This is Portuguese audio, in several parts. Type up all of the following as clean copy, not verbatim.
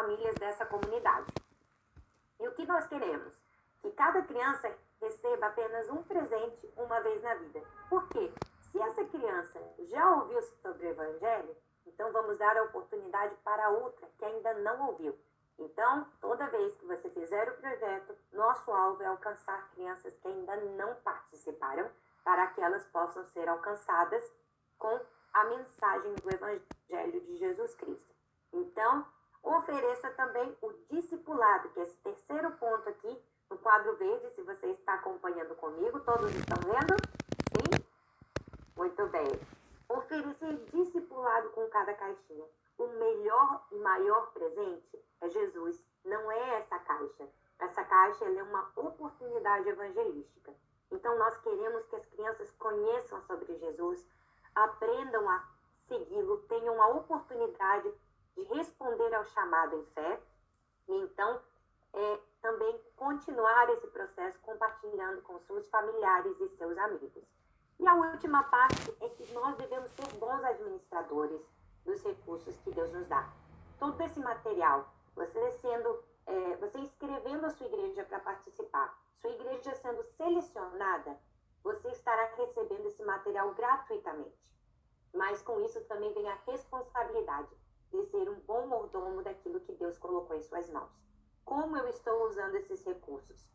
famílias dessa comunidade. E o que nós queremos? Que cada criança receba apenas um presente uma vez na vida. Por quê? Se essa criança já ouviu sobre o Evangelho, então vamos dar a oportunidade para outra que ainda não ouviu. Então, toda vez que você fizer o projeto, nosso alvo é alcançar crianças que ainda não participaram, para que elas possam ser alcançadas com a mensagem do Evangelho de Jesus Cristo. Então, ofereça também o discipulado, que é esse terceiro ponto aqui no quadro verde, se você está acompanhando comigo. Todos estão vendo? Sim? Muito bem. Oferecer discipulado com cada caixinha. O melhor e maior presente é Jesus, não é essa caixa. Essa caixa ela é uma oportunidade evangelística. Então, nós queremos que as crianças conheçam sobre Jesus, aprendam a segui-lo, tenham a oportunidade de responder ao chamado em fé e, então, também continuar esse processo compartilhando com seus familiares e seus amigos. E a última parte é que nós devemos ser bons administradores dos recursos que Deus nos dá. Todo esse material, você inscrevendo a sua igreja para participar, sua igreja sendo selecionada, você estará recebendo esse material gratuitamente. Mas com isso também vem a responsabilidade de ser um bom mordomo daquilo que Deus colocou em suas mãos. Como eu estou usando esses recursos?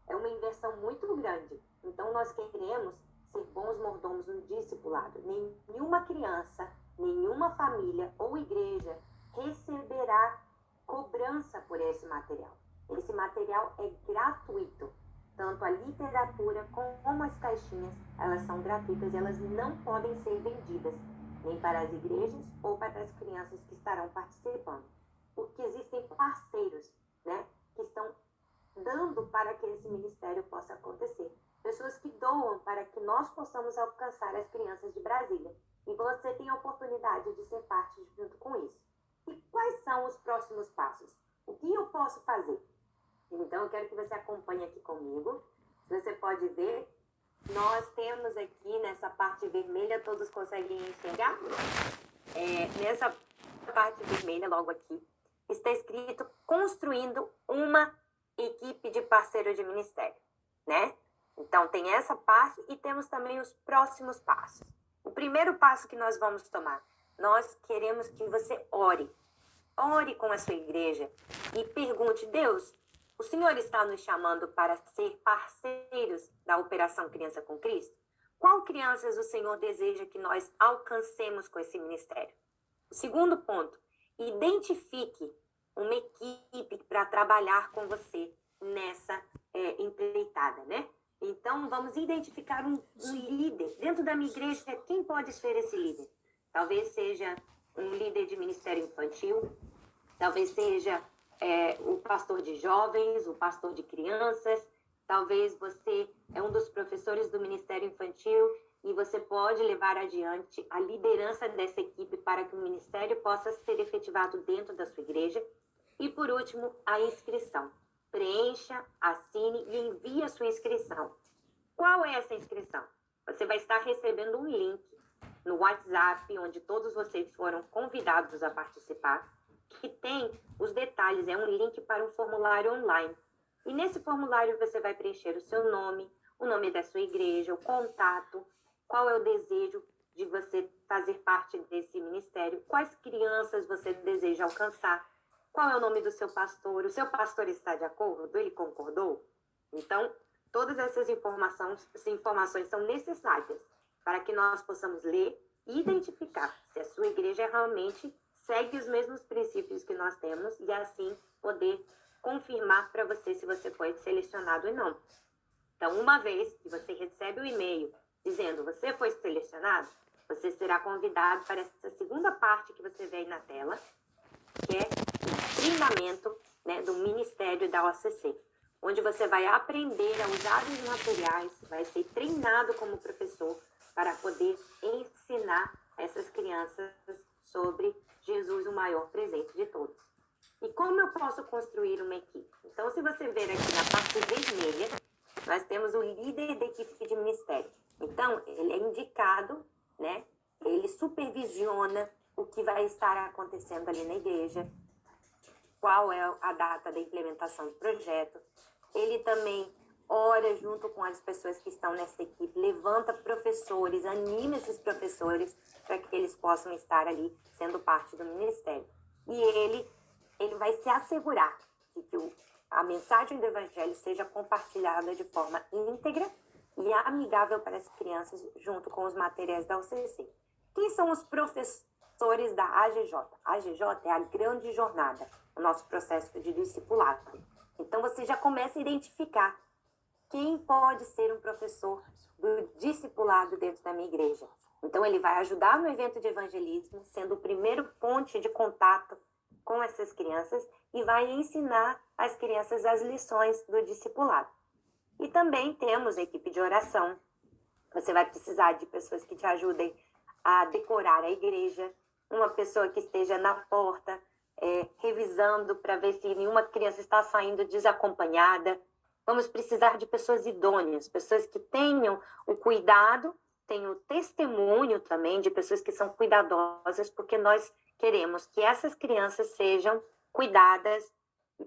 É uma inversão muito grande. Então nós queremos ser bons mordomos no discipulado. Nenhuma criança, nenhuma família ou igreja receberá cobrança por esse material. Esse material é gratuito. Tanto a literatura como as caixinhas, elas são gratuitas e elas não podem ser vendidas, nem para as igrejas ou para as crianças que estarão participando. Porque existem parceiros, né, que estão dando para que esse ministério possa acontecer. Pessoas que doam para que nós possamos alcançar as crianças de Brasília. E você tem a oportunidade de ser parte junto com isso. E quais são os próximos passos? O que eu posso fazer? Então, eu quero que você acompanhe aqui comigo. Você pode ver, nós temos aqui nessa parte vermelha, todos conseguem enxergar? Nessa parte vermelha, logo aqui, está escrito construindo uma equipe de parceiro de ministério, né? Então, tem essa parte e temos também os próximos passos. O primeiro passo que nós vamos tomar, nós queremos que você ore. Ore com a sua igreja e pergunte, Deus, o Senhor está nos chamando para ser parceiros da Operação Criança com Cristo? Qual crianças o Senhor deseja que nós alcancemos com esse ministério? O segundo ponto, identifique uma equipe para trabalhar com você nessa empreitada, né? Então, vamos identificar um líder. Dentro da minha igreja, quem pode ser esse líder? Talvez seja um líder de ministério infantil, talvez seja o pastor de jovens, o pastor de crianças, talvez você é um dos professores do ministério infantil e você pode levar adiante a liderança dessa equipe para que o ministério possa ser efetivado dentro da sua igreja. E, por último, a inscrição. Preencha, assine e envie a sua inscrição. Qual é essa inscrição? Você vai estar recebendo um link no WhatsApp, onde todos vocês foram convidados a participar, que tem os detalhes, é um link para um formulário online. E nesse formulário você vai preencher o seu nome, o nome da sua igreja, o contato, qual é o desejo de você fazer parte desse ministério, quais crianças você deseja alcançar, qual é o nome do seu pastor, o seu pastor está de acordo, ele concordou? Então, todas essas informações são necessárias para que nós possamos ler e identificar se a sua igreja realmente segue os mesmos princípios que nós temos e assim poder confirmar para você se você foi selecionado ou não. Então, uma vez que você recebe o e-mail dizendo você foi selecionado, você será convidado para essa segunda parte que você vê aí na tela, que é o treinamento, né, do Ministério da OCC, onde você vai aprender a usar os materiais, vai ser treinado como professor para poder ensinar essas crianças sobre Jesus, o maior presente de todos. E como eu posso construir uma equipe? Então, se você ver aqui na parte vermelha, nós temos o líder da equipe de ministério. Então, ele é indicado, né? Ele supervisiona o que vai estar acontecendo ali na igreja. qual é a data da implementação do projeto. Ele também ora junto com as pessoas que estão nessa equipe, levanta professores, anima esses professores para que eles possam estar ali sendo parte do ministério. E ele vai se assegurar de que a mensagem do Evangelho seja compartilhada de forma íntegra e amigável para as crianças, junto com os materiais da UCC. Quem são os professores da AGJ? A AGJ é a grande jornada, o nosso processo de discipulado. Então, você já começa a identificar quem pode ser um professor do discipulado dentro da minha igreja. Então, ele vai ajudar no evento de evangelismo, sendo o primeiro ponte de contato com essas crianças e vai ensinar as crianças as lições do discipulado. E também temos a equipe de oração. Você vai precisar de pessoas que te ajudem a decorar a igreja, uma pessoa que esteja na porta, revisando para ver se nenhuma criança está saindo desacompanhada. Vamos precisar de pessoas idôneas, pessoas que tenham o cuidado, tenham o testemunho também de pessoas que são cuidadosas, porque nós queremos que essas crianças sejam cuidadas,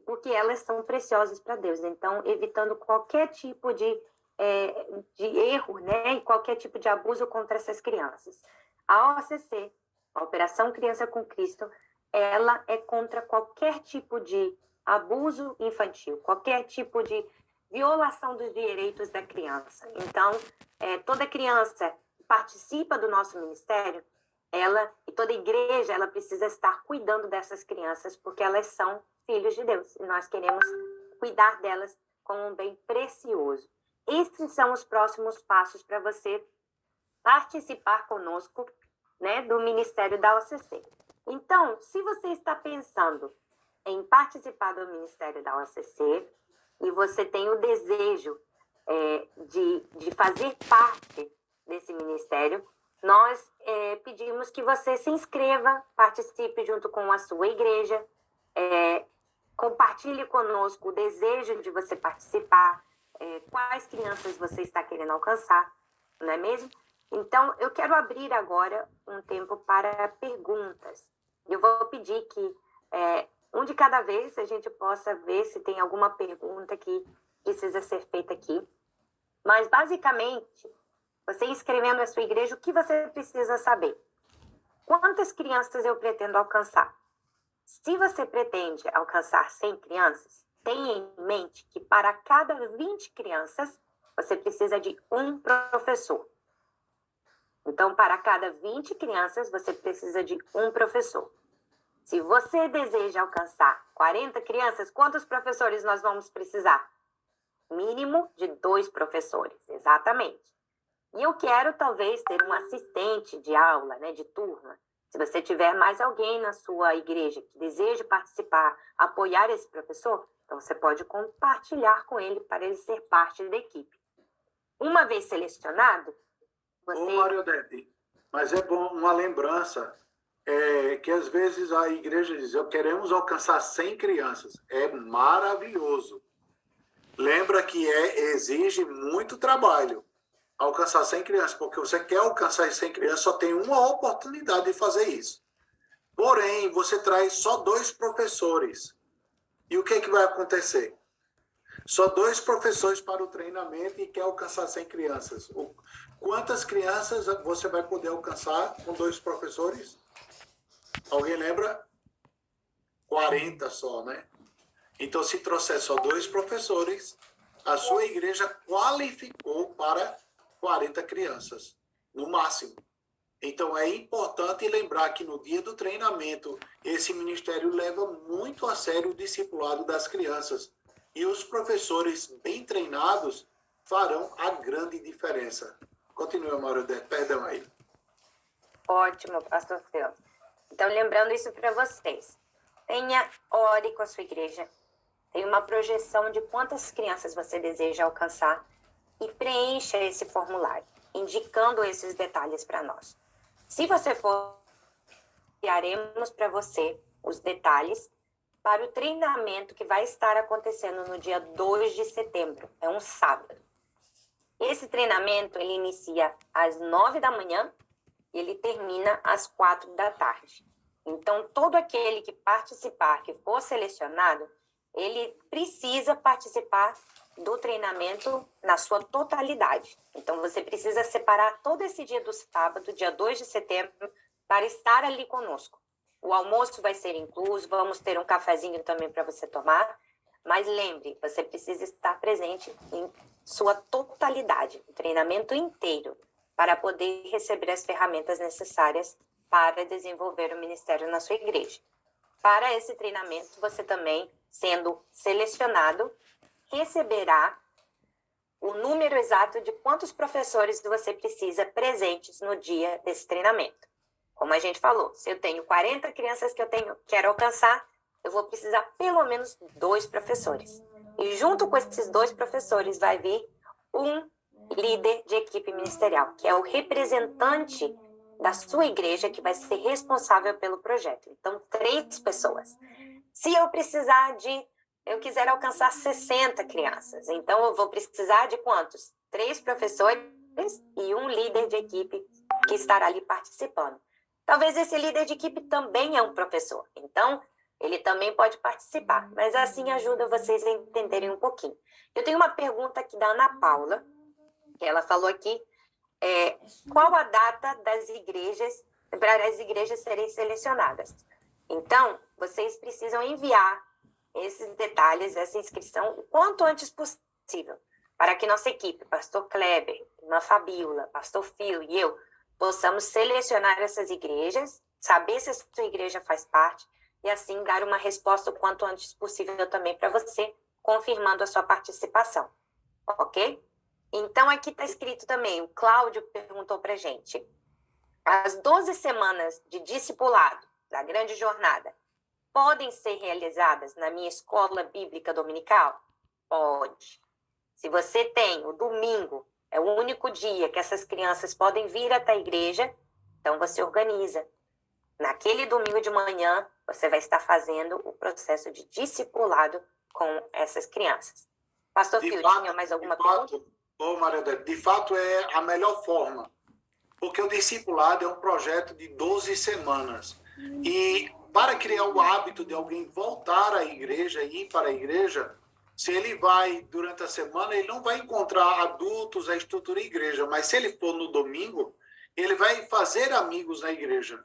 porque elas são preciosas para Deus. Então, evitando qualquer tipo de erro, né, e qualquer tipo de abuso contra essas crianças. A OCC, a Operação Criança com Cristo, ela é contra qualquer tipo de abuso infantil, qualquer tipo de violação dos direitos da criança. Então, toda criança que participa do nosso ministério, e toda igreja, ela precisa estar cuidando dessas crianças, porque elas são filhos de Deus, e nós queremos cuidar delas como um bem precioso. Esses são os próximos passos para você participar conosco, né, do Ministério da OCC. Então, se você está pensando em participar do Ministério da OCC e você tem o desejo de fazer parte desse ministério, nós pedimos que você se inscreva, participe junto com a sua igreja, compartilhe conosco o desejo de você participar, quais crianças você está querendo alcançar, não é mesmo? Então, eu quero abrir agora um tempo para perguntas. Eu vou pedir que um de cada vez a gente possa ver se tem alguma pergunta que precisa ser feita aqui. Mas, basicamente, você inscrevendo a sua igreja, o que você precisa saber? Quantas crianças eu pretendo alcançar? Se você pretende alcançar 100 crianças, tenha em mente que para cada 20 crianças, você precisa de um professor. Então, para cada 20 crianças, você precisa de um professor. Se você deseja alcançar 40 crianças, quantos professores nós vamos precisar? Mínimo de 2 professores, exatamente. E eu quero, talvez, ter um assistente de aula, né, de turma. Se você tiver mais alguém na sua igreja que deseja participar, apoiar esse professor, então você pode compartilhar com ele para ele ser parte da equipe. Uma vez selecionado, você... Ô, Mariodete, mas é bom uma lembrança, que às vezes a igreja diz, queremos alcançar 100 crianças. É maravilhoso. Lembra que exige muito trabalho alcançar 100 crianças, porque você quer alcançar 100 crianças, só tem uma oportunidade de fazer isso. Porém, você traz só 2 professores. E o que vai acontecer? Só 2 professores para o treinamento e quer alcançar 100 crianças. Quantas crianças você vai poder alcançar com 2 professores? Alguém lembra? 40 só, né? Então, se trouxer só 2 professores, a sua igreja qualificou para 40 crianças, no máximo. Então, é importante lembrar que no dia do treinamento, esse ministério leva muito a sério o discipulado das crianças. E os professores bem treinados farão a grande diferença. Continua, Mariodete. Perdão aí. Ótimo, pastor Theo. Então, lembrando isso para vocês. Ore com a sua igreja. Tenha uma projeção de quantas crianças você deseja alcançar e preencha esse formulário, indicando esses detalhes para nós. Se você for, enviaremos para você os detalhes para o treinamento que vai estar acontecendo no dia 2 de setembro. É um sábado. Esse treinamento, ele inicia às 9 da manhã e ele termina às 4 da tarde. Então, todo aquele que participar, que for selecionado, ele precisa participar do treinamento na sua totalidade. Então, você precisa separar todo esse dia do sábado, dia 2 de setembro, para estar ali conosco. O almoço vai ser incluso, vamos ter um cafezinho também para você tomar, mas lembre, você precisa estar presente em sua totalidade, o treinamento inteiro, para poder receber as ferramentas necessárias para desenvolver o ministério na sua igreja. Para esse treinamento, você também, sendo selecionado, receberá o número exato de quantos professores você precisa presentes no dia desse treinamento. Como a gente falou, se eu tenho 40 crianças que eu quero alcançar, eu vou precisar pelo menos 2 professores. E junto com esses 2 professores vai vir um líder de equipe ministerial, que é o representante da sua igreja que vai ser responsável pelo projeto. Então, 3 pessoas. Se eu quiser alcançar 60 crianças, então eu vou precisar de quantos? 3 professores e um líder de equipe que estará ali participando. Talvez esse líder de equipe também é um professor, então ele também pode participar, mas assim ajuda vocês a entenderem um pouquinho. Eu tenho uma pergunta aqui da Ana Paula, que ela falou aqui, qual a data das igrejas, para as igrejas serem selecionadas? Então, vocês precisam enviar esses detalhes, essa inscrição, o quanto antes possível, para que nossa equipe, pastor Kleber, irmã Fabíola, pastor Fio e eu, possamos selecionar essas igrejas, saber se a sua igreja faz parte, e assim dar uma resposta o quanto antes possível também para você, confirmando a sua participação. Ok? Então, aqui está escrito também, o Cláudio perguntou para a gente, as 12 semanas de discipulado da grande jornada podem ser realizadas na minha escola bíblica dominical? Pode. Se você tem o domingo, é o único dia que essas crianças podem vir até a igreja, então você organiza. Naquele domingo de manhã, você vai estar fazendo o processo de discipulado com essas crianças. Pastor Fio, tinha mais alguma pergunta? Maria Odete, de fato é a melhor forma, porque o discipulado é um projeto de 12 semanas. E para criar o hábito de alguém voltar à igreja e ir para a igreja, se ele vai durante a semana, ele não vai encontrar adultos, a estrutura da igreja, mas se ele for no domingo, ele vai fazer amigos na igreja.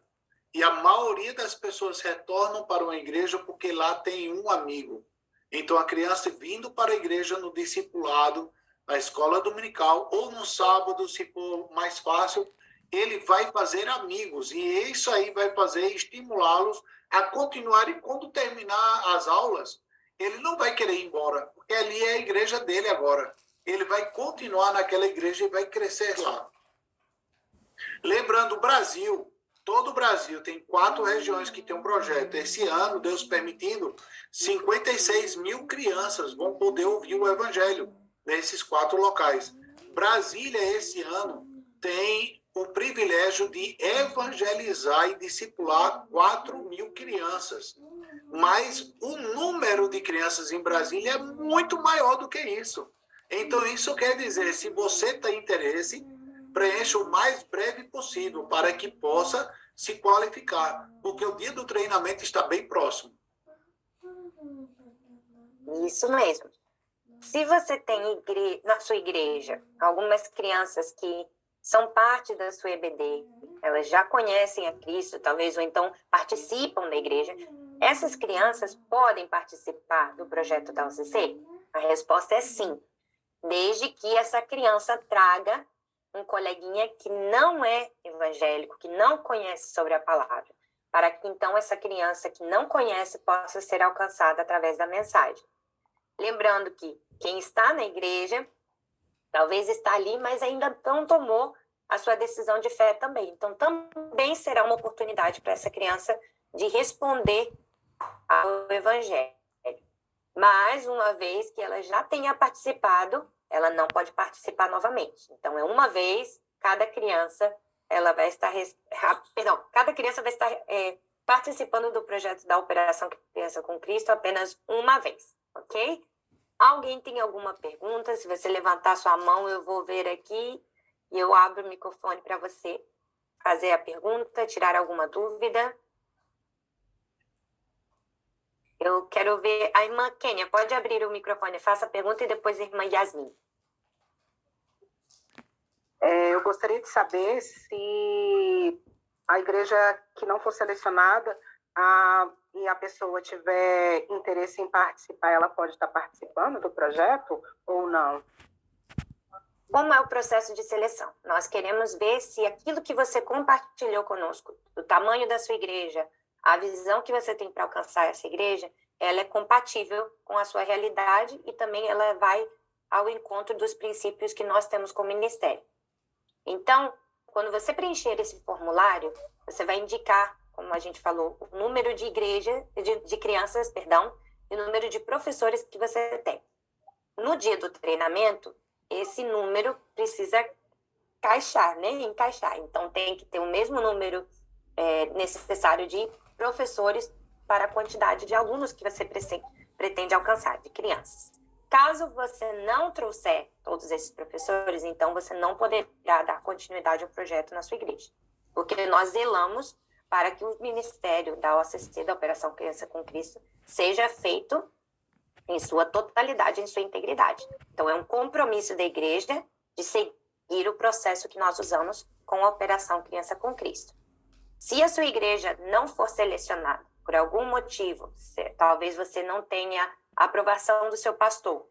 E a maioria das pessoas retornam para uma igreja porque lá tem um amigo. Então, a criança vindo para a igreja no discipulado, na escola dominical, ou no sábado, se for mais fácil, ele vai fazer amigos. E isso aí vai fazer estimulá-los a continuarem. Quando terminar as aulas, ele não vai querer ir embora, porque ali é a igreja dele agora. Ele vai continuar naquela igreja e vai crescer lá. Lembrando, o Brasil, todo o Brasil tem 4 regiões que tem um projeto. Esse ano, Deus permitindo, 56 mil crianças vão poder ouvir o evangelho nesses 4 locais. Brasília, esse ano, tem o privilégio de evangelizar e discipular 4.000 crianças. Mas o número de crianças em Brasília é muito maior do que isso. Então, isso quer dizer, se você tem interesse, preencha o mais breve possível para que possa se qualificar, porque o dia do treinamento está bem próximo. Isso mesmo. Se você tem na sua igreja algumas crianças que são parte da sua EBD, elas já conhecem a Cristo, talvez, ou então participam da igreja, essas crianças podem participar do projeto da UCC? A resposta é sim, desde que essa criança traga um coleguinha que não é evangélico, que não conhece sobre a palavra, para que então essa criança que não conhece possa ser alcançada através da mensagem. Lembrando que quem está na igreja, talvez está ali, mas ainda não tomou a sua decisão de fé também. Então, também será uma oportunidade para essa criança de responder ao evangelho. Mas, uma vez que ela já tenha participado, ela não pode participar novamente. Então, é uma vez, cada criança, ela vai estar... cada criança vai estar participando do projeto da Operação Criança com Cristo apenas uma vez, ok? Alguém tem alguma pergunta? Se você levantar sua mão, eu vou ver aqui e eu abro o microfone para você fazer a pergunta, tirar alguma dúvida. Eu quero ver a irmã Kênia. Pode abrir o microfone, faça a pergunta e depois a irmã Yasmin. Eu gostaria de saber se a igreja que não for selecionada e a pessoa tiver interesse em participar, ela pode estar participando do projeto ou não? Como é o processo de seleção? Nós queremos ver se aquilo que você compartilhou conosco, o tamanho da sua igreja, a visão que você tem para alcançar essa igreja, ela é compatível com a sua realidade e também ela vai ao encontro dos princípios que nós temos como ministério. Então, quando você preencher esse formulário, você vai indicar, como a gente falou, o número de crianças, e o número de professores que você tem. No dia do treinamento, esse número precisa encaixar. Então, tem que ter o mesmo número necessário de professores para a quantidade de alunos que você pretende alcançar, de crianças. Caso você não trouxer todos esses professores, então você não poderá dar continuidade ao projeto na sua igreja. Porque nós zelamos para que o ministério da OCC, da Operação Criança com Cristo, seja feito em sua totalidade, em sua integridade. Então, é um compromisso da igreja de seguir o processo que nós usamos com a Operação Criança com Cristo. Se a sua igreja não for selecionada por algum motivo, talvez você não tenha a aprovação do seu pastor,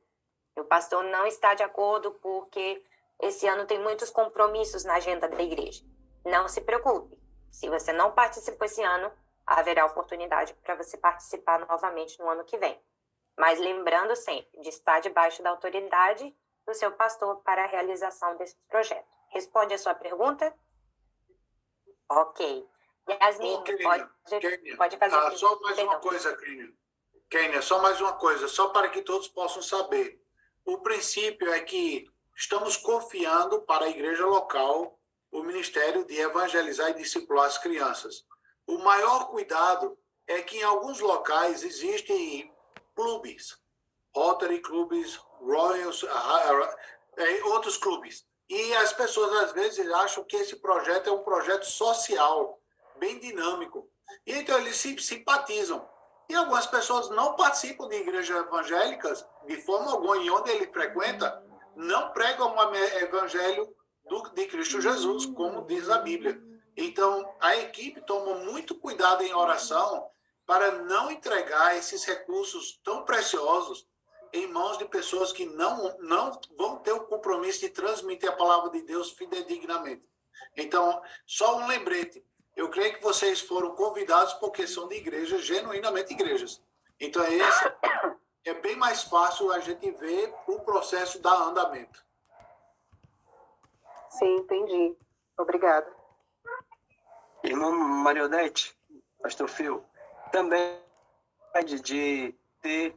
o pastor não está de acordo porque esse ano tem muitos compromissos na agenda da igreja. Não se preocupe. Se você não participou esse ano, haverá oportunidade para você participar novamente no ano que vem. Mas lembrando sempre de estar debaixo da autoridade do seu pastor para a realização desse projeto. Responde a sua pergunta? Ok. Yasmin, pode fazer. Só mais uma coisa, Kênia, só mais uma coisa, só para que todos possam saber. O princípio é que estamos confiando para a igreja local o ministério de evangelizar e discipular as crianças. O maior cuidado é que em alguns locais existem clubes, Rotary clubes, Royals, outros clubes. E as pessoas às vezes acham que esse projeto é um projeto social, bem dinâmico. E então eles se simpatizam. E algumas pessoas não participam de igrejas evangélicas de forma alguma, e onde ele frequenta, não pregam o evangelho de Cristo Jesus, como diz a Bíblia. Então, a equipe toma muito cuidado em oração para não entregar esses recursos tão preciosos em mãos de pessoas que não vão ter o compromisso de transmitir a palavra de Deus fidedignamente. Então, só um lembrete. Eu creio que vocês foram convidados porque são de igrejas, genuinamente igrejas. Então, é bem mais fácil a gente ver o processo dar andamento. Sim, entendi. Obrigada. Irmã Marionete, pastor Phil, também de ter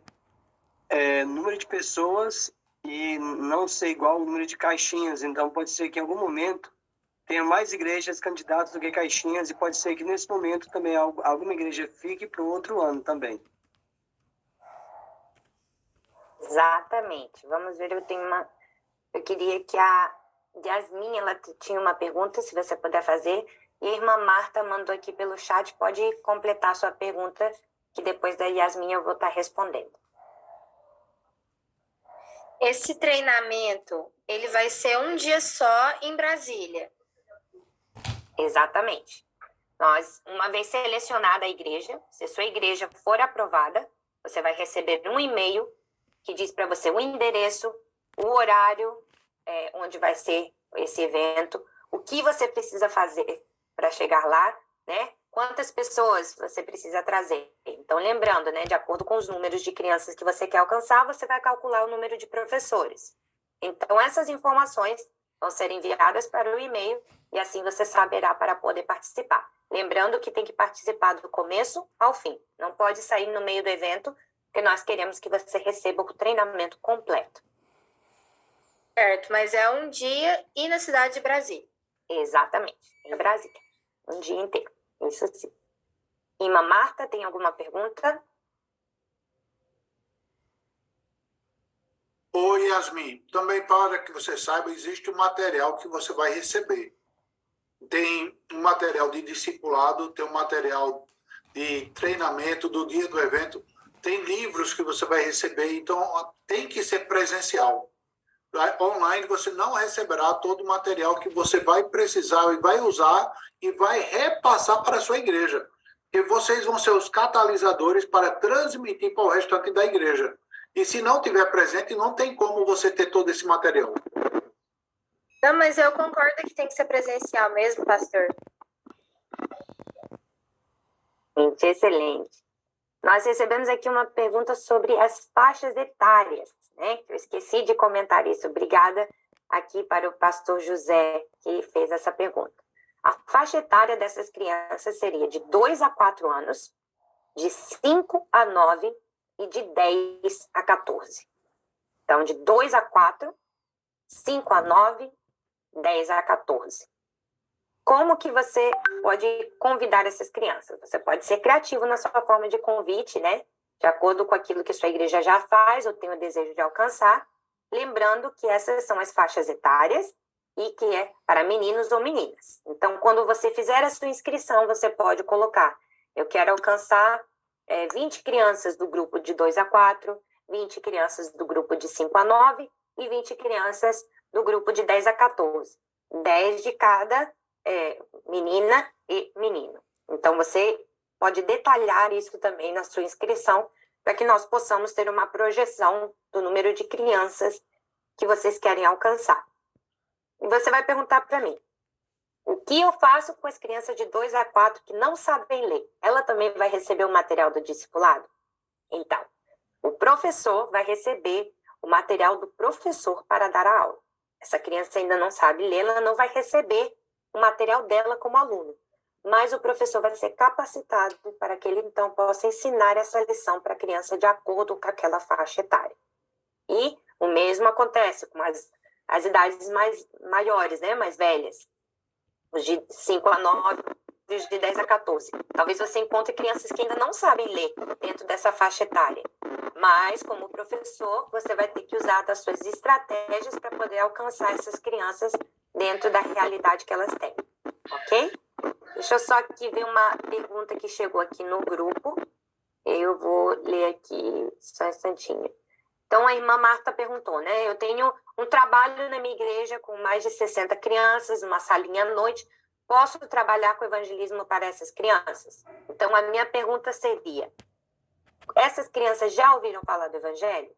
número de pessoas e não ser igual ao número de caixinhas. Então, pode ser que em algum momento tenha mais igrejas candidatas do que caixinhas, e pode ser que nesse momento também alguma igreja fique para o outro ano também. Exatamente. Vamos ver, eu queria que a Yasmin, ela tinha uma pergunta, se você puder fazer, e a irmã Marta mandou aqui pelo chat, pode completar a sua pergunta, que depois da Yasmin eu vou estar respondendo. Esse treinamento, ele vai ser um dia só em Brasília? Exatamente. Uma vez selecionada a igreja, se a sua igreja for aprovada, você vai receber um e-mail que diz para você o endereço, o horário onde vai ser esse evento, o que você precisa fazer para chegar lá, né? Quantas pessoas você precisa trazer. Então, lembrando, né, de acordo com os números de crianças que você quer alcançar, você vai calcular o número de professores. Então, essas informações vão ser enviadas para o e-mail e assim você saberá para poder participar. Lembrando que tem que participar do começo ao fim. Não pode sair no meio do evento, porque nós queremos que você receba o treinamento completo. Certo, mas é um dia e na cidade de Brasília. Exatamente, em Brasília. Um dia inteiro, isso sim. Irmã Marta, tem alguma pergunta? Oi, Yasmin. Também, para que você saiba, existe um material que você vai receber. Tem um material de discipulado, tem um material de treinamento do dia do evento. tem livros que você vai receber, então tem que ser presencial. Online você não receberá todo o material que você vai precisar e vai usar e vai repassar para a sua igreja. E vocês vão ser os catalisadores para transmitir para o restante da igreja. E se não tiver presente, não tem como você ter todo esse material. Não, mas eu concordo que tem que ser presencial mesmo, pastor. Gente, excelente. Nós recebemos aqui uma pergunta sobre as faixas etárias, né? Eu esqueci de comentar isso. Obrigada aqui para o pastor José, que fez essa pergunta. A faixa etária dessas crianças seria de 2 a 4 anos, de 5 a 9 e de 10 a 14. Então, de 2 a 4, 5 a 9, 10 a 14. Como que você pode convidar essas crianças? Você pode ser criativo na sua forma de convite, né? De acordo com aquilo que sua igreja já faz ou tem o desejo de alcançar. Lembrando que essas são as faixas etárias e que é para meninos ou meninas. Então, quando você fizer a sua inscrição, você pode colocar: eu quero alcançar 20 crianças do grupo de 2 a 4, 20 crianças do grupo de 5 a 9 e 20 crianças do grupo de 10 a 14. 10 de cada menina e menino. Então, você pode detalhar isso também na sua inscrição, para que nós possamos ter uma projeção do número de crianças que vocês querem alcançar. E você vai perguntar para mim: o que eu faço com as crianças de 2 a 4 que não sabem ler? Ela também vai receber o material do discipulado? Então, o professor vai receber o material do professor para dar a aula. Essa criança ainda não sabe ler, ela não vai receber o material dela como aluno, mas o professor vai ser capacitado para que ele, então, possa ensinar essa lição para a criança de acordo com aquela faixa etária. E o mesmo acontece com as idades maiores, né, mais velhas, os de 5 a 9, os de 10 a 14. Talvez você encontre crianças que ainda não sabem ler dentro dessa faixa etária, mas, como professor, você vai ter que usar das suas estratégias para poder alcançar essas crianças dentro da realidade que elas têm, ok? Deixa eu só aqui ver uma pergunta que chegou aqui no grupo. Eu vou ler aqui só um instantinho. Então, a irmã Marta perguntou, né? Eu tenho um trabalho na minha igreja com mais de 60 crianças, uma salinha à noite. Posso trabalhar com evangelismo para essas crianças? Então, a minha pergunta seria: essas crianças já ouviram falar do evangelho?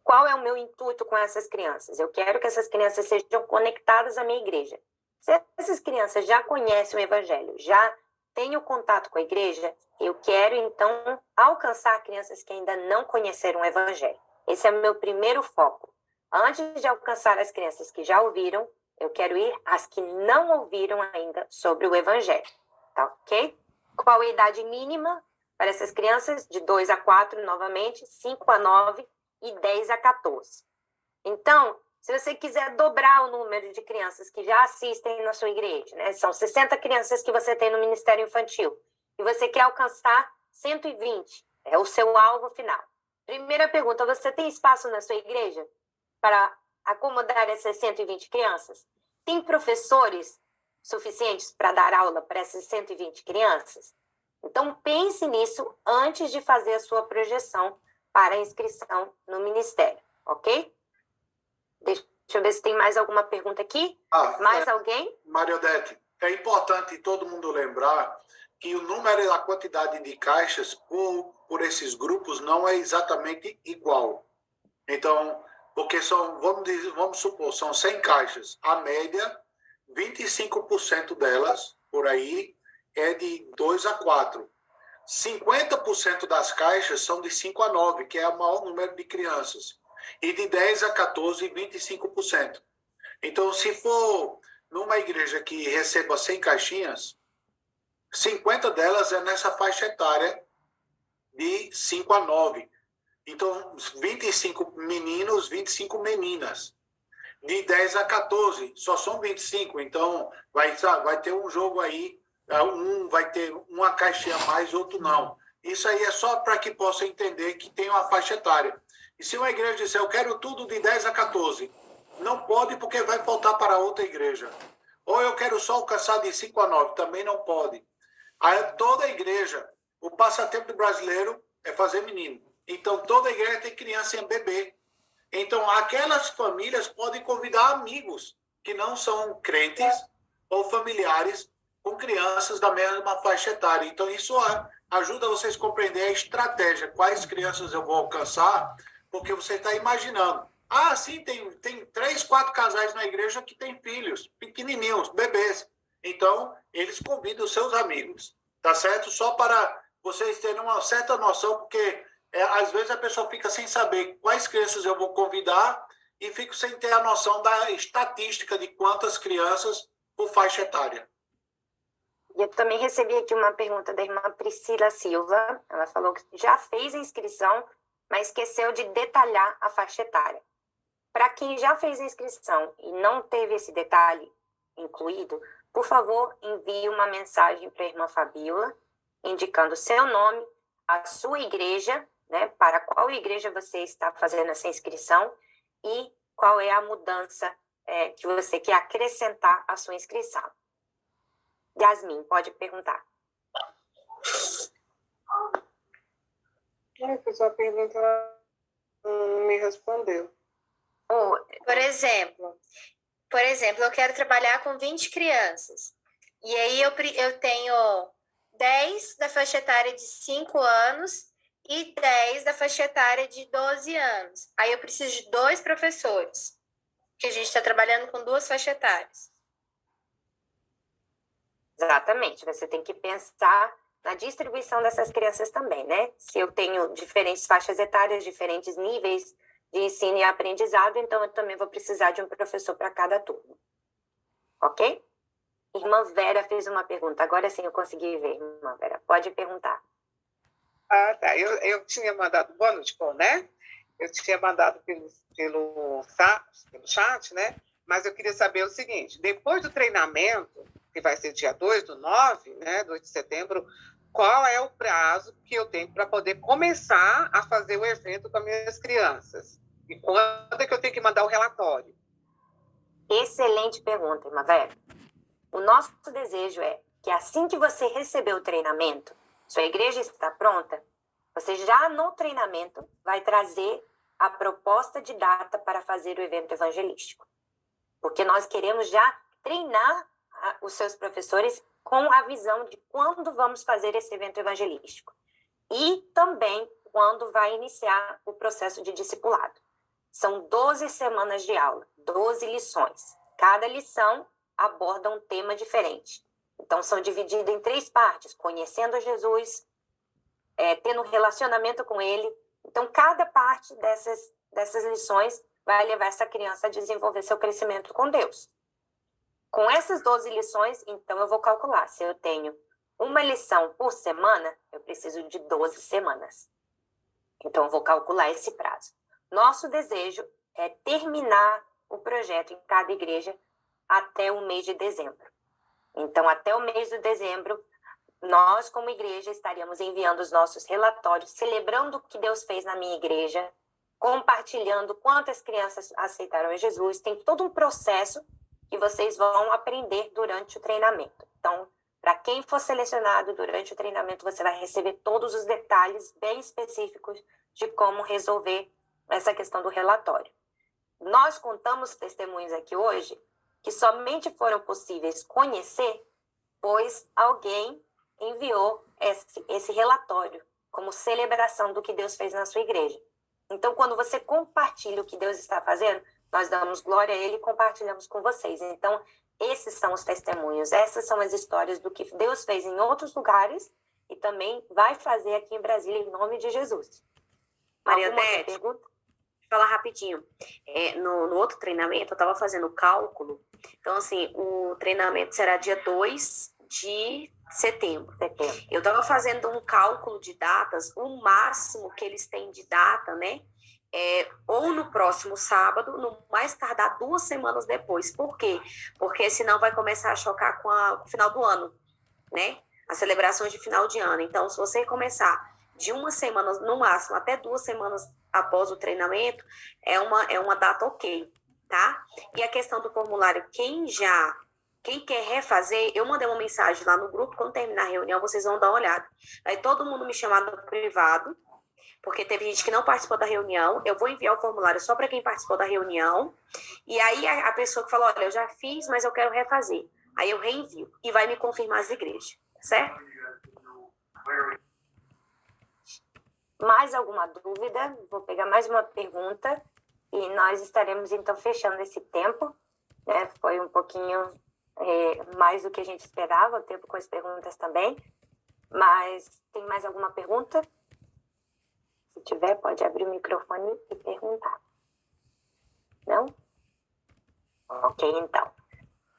Qual é o meu intuito com essas crianças? Eu quero que essas crianças sejam conectadas à minha igreja. Se essas crianças já conhecem o evangelho, já têm o contato com a igreja, eu quero, então, alcançar crianças que ainda não conheceram o evangelho. Esse é o meu primeiro foco. Antes de alcançar as crianças que já ouviram, eu quero ir às que não ouviram ainda sobre o evangelho. Tá ok? Qual a idade mínima para essas crianças? De 2 a 4, novamente, 5 a 9 e 10 a 14. Então, se você quiser dobrar o número de crianças que já assistem na sua igreja, né? São 60 crianças que você tem no Ministério Infantil, e você quer alcançar 120, é o seu alvo final. Primeira pergunta: você tem espaço na sua igreja para acomodar essas 120 crianças? Tem professores suficientes para dar aula para essas 120 crianças? Então, pense nisso antes de fazer a sua projeção para a inscrição no ministério, ok? Deixa eu ver se tem mais alguma pergunta aqui. Mais alguém? Mariodete, é importante todo mundo lembrar que o número e a quantidade de caixas por esses grupos não é exatamente igual. Então, porque vamos supor, são 100 caixas. A média, 25% delas, por aí, é de 2 a 4. 50% das caixas são de 5 a 9, que é o maior número de crianças. E de 10 a 14, 25%. Então, se for numa igreja que receba 100 caixinhas, 50 delas é nessa faixa etária de 5 a 9. Então, 25 meninos, 25 meninas. De 10 a 14, só são 25. Então, vai ter um jogo aí, um vai ter uma caixinha a mais, outro não. Isso aí é só para que possa entender que tem uma faixa etária. E se uma igreja disser: eu quero tudo de 10 a 14, não pode, porque vai faltar para outra igreja. Ou eu quero só alcançar de 5 a 9, também não pode. Aí, toda igreja, o passatempo do brasileiro é fazer menino. Então, toda igreja tem criança em bebê. Então, aquelas famílias podem convidar amigos que não são crentes ou familiares com crianças da mesma faixa etária. Então, isso ajuda vocês a compreender a estratégia, quais crianças eu vou alcançar, porque você está imaginando. Ah, sim, tem 3, 4 casais na igreja que têm filhos, pequenininhos, bebês. Então, eles convidam os seus amigos, tá certo? Só para vocês terem uma certa noção, porque às vezes a pessoa fica sem saber quais crianças eu vou convidar e fico sem ter a noção da estatística de quantas crianças por faixa etária. E eu também recebi aqui uma pergunta da irmã Priscila Silva. Ela falou que já fez a inscrição, mas esqueceu de detalhar a faixa etária. Para quem já fez a inscrição e não teve esse detalhe incluído, por favor, envie uma mensagem para a irmã Fabíola, indicando seu nome, a sua igreja, né, para qual igreja você está fazendo essa inscrição e qual é a mudança que você quer acrescentar à sua inscrição. Yasmin, pode perguntar. Eu fiz uma pergunta, ela não me respondeu. Por exemplo, eu quero trabalhar com 20 crianças. E aí eu tenho 10 da faixa etária de 5 anos e 10 da faixa etária de 12 anos. Aí eu preciso de 2 professores, porque a gente está trabalhando com 2 faixas etárias. Exatamente, você tem que pensar na distribuição dessas crianças também, né? Se eu tenho diferentes faixas etárias, diferentes níveis de ensino e aprendizado, então eu também vou precisar de um professor para cada turno. Ok? Irmã Vera fez uma pergunta. Agora sim eu consegui ver, irmã Vera. Pode perguntar. Ah, tá. Eu tinha mandado, boa noite, bom, né? Eu tinha mandado pelo chat, né? Mas eu queria saber o seguinte, depois do treinamento, que vai ser dia 2/9, né? 2 de setembro, qual é o prazo que eu tenho para poder começar a fazer o evento com as minhas crianças? E quando é que eu tenho que mandar o relatório? Excelente pergunta, irmã Vera. O nosso desejo é que assim que você receber o treinamento, sua igreja está pronta, você já no treinamento vai trazer a proposta de data para fazer o evento evangelístico. Porque nós queremos já treinar os seus professores com a visão de quando vamos fazer esse evento evangelístico. E também quando vai iniciar o processo de discipulado. São 12 semanas de aula, 12 lições. Cada lição aborda um tema diferente. Então, são divididos em 3 partes: conhecendo Jesus, tendo um relacionamento com Ele. Então, cada parte dessas lições vai levar essa criança a desenvolver seu crescimento com Deus. Com essas 12 lições, então, eu vou calcular. Se eu tenho uma lição por semana, eu preciso de 12 semanas. Então, eu vou calcular esse prazo. Nosso desejo é terminar o projeto em cada igreja até o mês de dezembro. Então, até o mês de dezembro, nós, como igreja, estaríamos enviando os nossos relatórios, celebrando o que Deus fez na minha igreja, compartilhando quantas crianças aceitaram a Jesus. Tem todo um processo que vocês vão aprender durante o treinamento. Então, para quem for selecionado durante o treinamento, você vai receber todos os detalhes bem específicos de como resolver essa questão do relatório. Nós contamos testemunhos aqui hoje que somente foram possíveis conhecer, pois alguém enviou esse relatório como celebração do que Deus fez na sua igreja. Então, quando você compartilha o que Deus está fazendo, nós damos glória a Ele e compartilhamos com vocês. Então, esses são os testemunhos, essas são as histórias do que Deus fez em outros lugares e também vai fazer aqui em Brasília, em nome de Jesus. Maria Odete, falar rapidinho. No outro treinamento, eu estava fazendo o cálculo. Então, assim, o treinamento será dia 2 de setembro. Eu estava fazendo um cálculo de datas, o máximo que eles têm de data, né? Ou no próximo sábado, no mais tardar 2 semanas depois. Por quê? Porque senão vai começar a chocar com o final do ano, né? As celebrações de final de ano. Então, se você começar de 1 semana, no máximo, até 2 semanas após o treinamento, é uma data ok, tá? E a questão do formulário, quem quer refazer, eu mandei uma mensagem lá no grupo, quando terminar a reunião, vocês vão dar uma olhada. Aí todo mundo me chamar no privado, porque teve gente que não participou da reunião. Eu vou enviar o formulário só para quem participou da reunião. E aí a pessoa que falou, olha, eu já fiz, mas eu quero refazer. Aí eu reenvio e vai me confirmar as igrejas, certo? Mais alguma dúvida? Vou pegar mais uma pergunta e nós estaremos então fechando esse tempo, né? Foi um pouquinho mais do que a gente esperava, o tempo com as perguntas também. Mas tem mais alguma pergunta? Se tiver, pode abrir o microfone e perguntar. Não? Ok, então.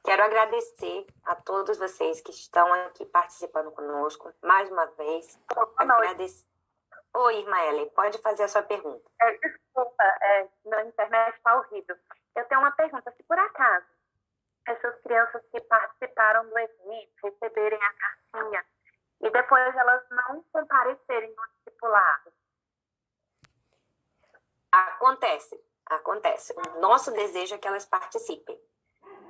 Quero agradecer a todos vocês que estão aqui participando conosco, mais uma vez. Agradecer. Oi, irmã Ellen, pode fazer a sua pergunta. Desculpa, na internet está horrível. Eu tenho uma pergunta. Se por acaso essas crianças que participaram do evento receberem a cartinha e depois elas não comparecerem no discipulado? Acontece. O nosso desejo é que elas participem.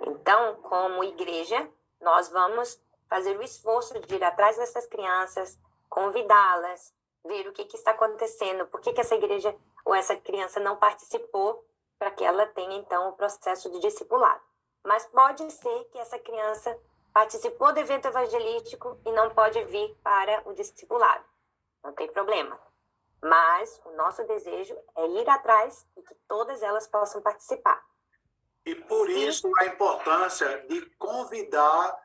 Então, como igreja, nós vamos fazer o esforço de ir atrás dessas crianças, convidá-las, ver o que está acontecendo, por que essa igreja ou essa criança não participou, para que ela tenha, então, o processo de discipulado. Mas pode ser que essa criança participou do evento evangelístico e não pode vir para o discipulado. Não tem problema. Mas o nosso desejo é ir atrás e que todas elas possam participar. E por isso a importância de convidar,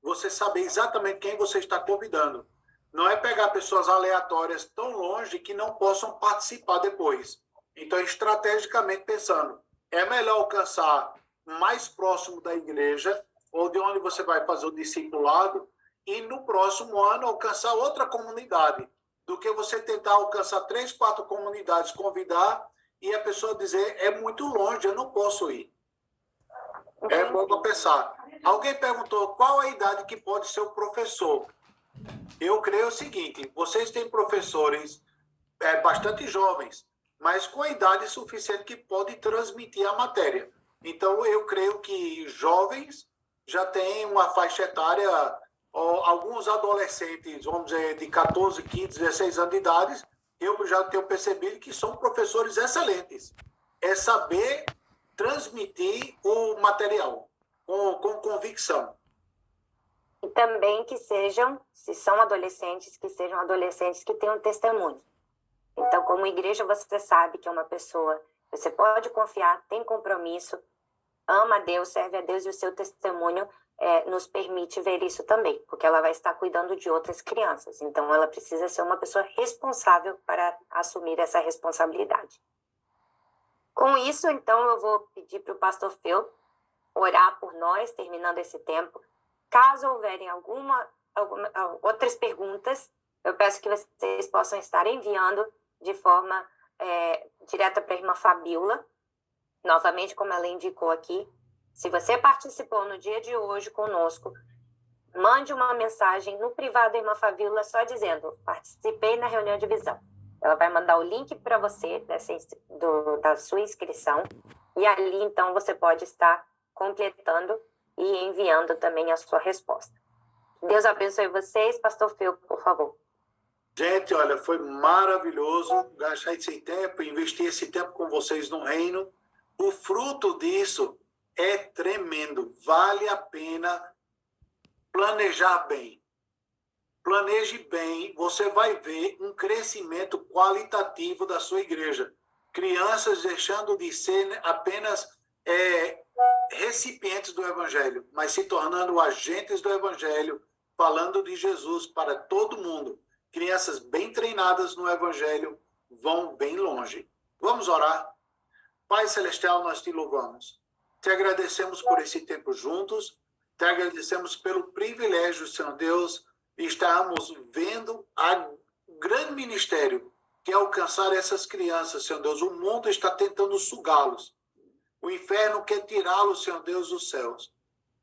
você saber exatamente quem você está convidando. Não é pegar pessoas aleatórias tão longe que não possam participar depois. Então, estrategicamente pensando, é melhor alcançar mais próximo da igreja, ou de onde você vai fazer o discipulado, e no próximo ano alcançar outra comunidade, do que você tentar alcançar 3, 4 comunidades, convidar, e a pessoa dizer, é muito longe, eu não posso ir. É bom para pensar. Alguém perguntou qual a idade que pode ser o professor. Eu creio o seguinte, vocês têm professores bastante jovens, mas com a idade suficiente que pode transmitir a matéria. Então, eu creio que jovens já têm uma faixa etária, alguns adolescentes, vamos dizer, de 14, 15, 16 anos de idade, eu já tenho percebido que são professores excelentes. É saber transmitir o material com convicção. E também que sejam, se são adolescentes, que sejam adolescentes que tenham testemunho. Então, como igreja, você sabe que é uma pessoa, você pode confiar, tem compromisso, ama a Deus, serve a Deus, e o seu testemunho nos permite ver isso também, porque ela vai estar cuidando de outras crianças. Então, ela precisa ser uma pessoa responsável para assumir essa responsabilidade. Com isso, então, eu vou pedir para o pastor Phil orar por nós, terminando esse tempo. Caso houverem outras perguntas, eu peço que vocês possam estar enviando de forma direta para a irmã Fabiola. Novamente, como ela indicou aqui, se você participou no dia de hoje conosco, mande uma mensagem no privado da irmã Fabiola só dizendo, participei na reunião de visão. Ela vai mandar o link para você da sua inscrição e ali, então, você pode estar completando e enviando também a sua resposta. Deus abençoe vocês. Pastor Phil, por favor. Gente, olha, foi maravilhoso gastar esse tempo, investir esse tempo com vocês no reino. O fruto disso é tremendo. Vale a pena planejar bem. Planeje bem, você vai ver um crescimento qualitativo da sua igreja. Crianças deixando de ser apenas recipientes do Evangelho, mas se tornando agentes do Evangelho, falando de Jesus para todo mundo. Crianças bem treinadas no Evangelho vão bem longe. Vamos orar? Pai Celestial, nós te louvamos. Te agradecemos por esse tempo juntos. Te agradecemos pelo privilégio, Senhor Deus, de estarmos vendo o grande ministério que é alcançar essas crianças, Senhor Deus. O mundo está tentando sugá-los. O inferno quer tirá-los, Senhor Deus, dos céus.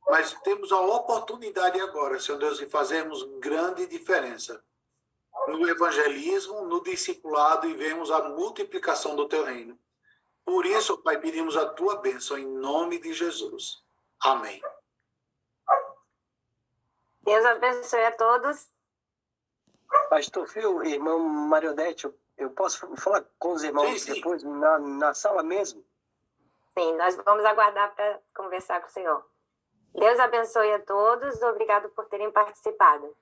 Mas temos a oportunidade agora, Senhor Deus, de fazermos grande diferença no evangelismo, no discipulado e vemos a multiplicação do teu reino. Por isso, Pai, pedimos a tua bênção em nome de Jesus. Amém. Deus abençoe a todos. Pastor Phil, irmã Mariodete, Eu posso falar com os irmãos Sim. depois, na sala mesmo? Sim, nós vamos aguardar para conversar com o senhor. Deus abençoe a todos. Obrigado por terem participado.